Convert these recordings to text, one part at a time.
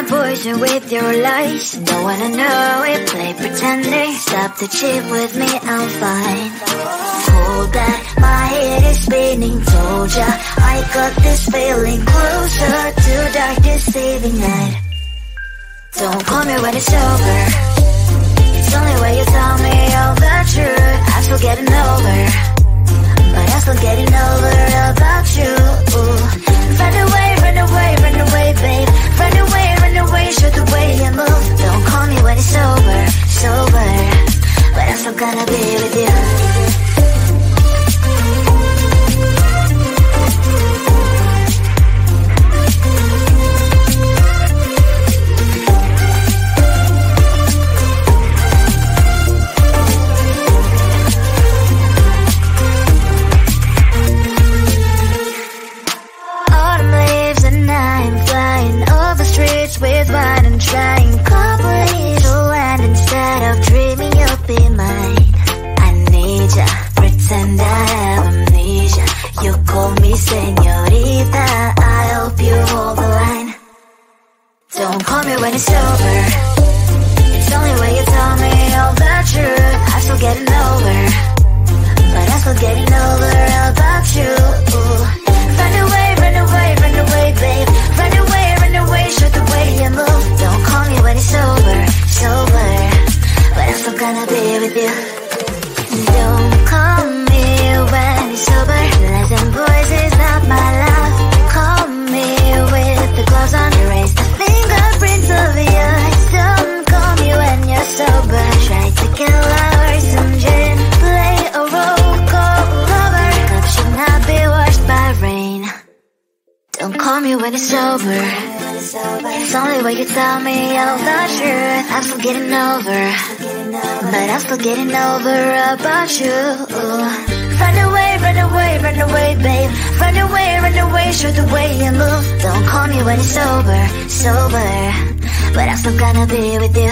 my poison with your lies. Don't wanna know it, play pretending. Stop the cheat with me, I'm fine. Hold back, my head is spinning. Told ya, I got this feeling. Closer to dark, deceiving night. Don't call me when it's over. It's only when you tell me all the truth. I'm still getting over, but I'm still getting over about you. Run away, run away, run away, babe. Run away, show the way you move. Don't call me when it's over, sober, but I'm still gonna be with you. With wine and trying coupling to land instead of dreaming you'll be mine. I need ya, pretend I have amnesia. You call me señorita, I hope you hold the line. Don't call me when it's over. It's only when you tell me all the truth. I'm still getting over, but I'm still getting over about you. Run away, run away, run away, babe. Run away, show the way you move. Don't call me when it's over, sober, but I'm still gonna be with you. Don't call me when it's over. Listen, boys is not my love. Call me with the gloves on. Erase the fingerprints of yours. Don't call me when you're sober. Try to kill hours, some gin, play a role, call lover. Cup should not be washed by rain. Don't call me when it's over. It's only when you tell me all the truth. I'm still getting over, but I'm still getting over about you. Run away, run away, run away, babe. Run away, show the way you move. Don't call me when it's over, sober, but I'm still gonna be with you.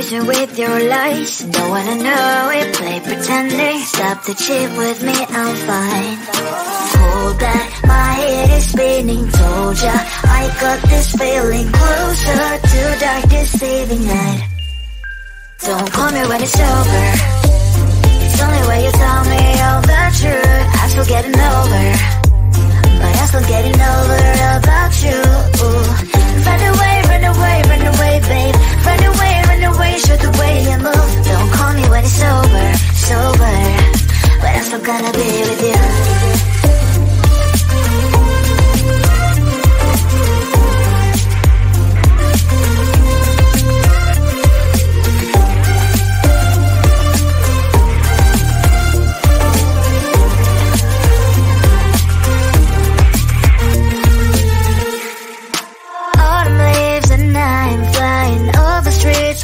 posing with your lies. Don't wanna know it, play pretending. Stop the cheat with me, I'm fine. Hold that, my head is spinning. Told ya, I got this feeling. Closer to dark, deceiving night. Don't call me when it's over. It's only when you tell me all the truth. I'm still getting over, but I'm still getting over about you. Run away, run away, run away, babe. Run away, show the way you move. Don't call me when it's over, sober, but I'm still gonna be with you.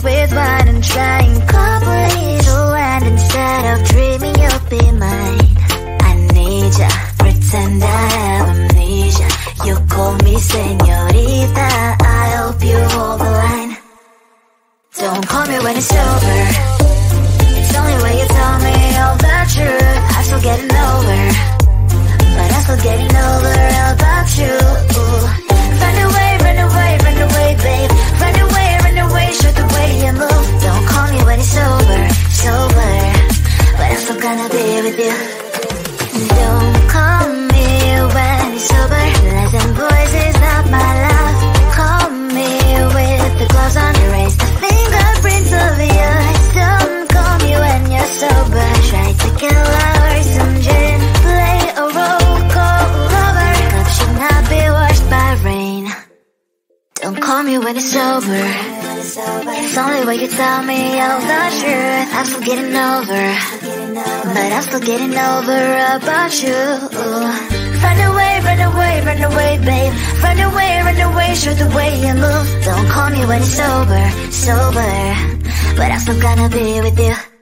With wine and trying complete land instead of dreaming you'll be mine. I need ya, pretend I have amnesia. You call me señorita, I hope you hold the line. Don't call me when it's over. It's only when you tell me all the truth. I'm still getting over, but I'm still getting over about you. Run away, run away, run away, babe. Run away, show the way you move. Don't call me when it's over, sober, but I'm still gonna be with you. Don't call me when it's over. Listen, boys, is not my love. Call me with the gloves on. Erase the fingerprints of yours. Don't call me when you're sober. Try to kill hours, some gin, play a role, call lover. Cup should not be washed by rain. Don't call me when it's over. It's only when you tell me all the truth. I'm still getting over, but I'm still getting over about you. Run away, run away, run away, babe. Run away, show the way you move. Don't call me when it's over, sober, but I'm still gonna be with you.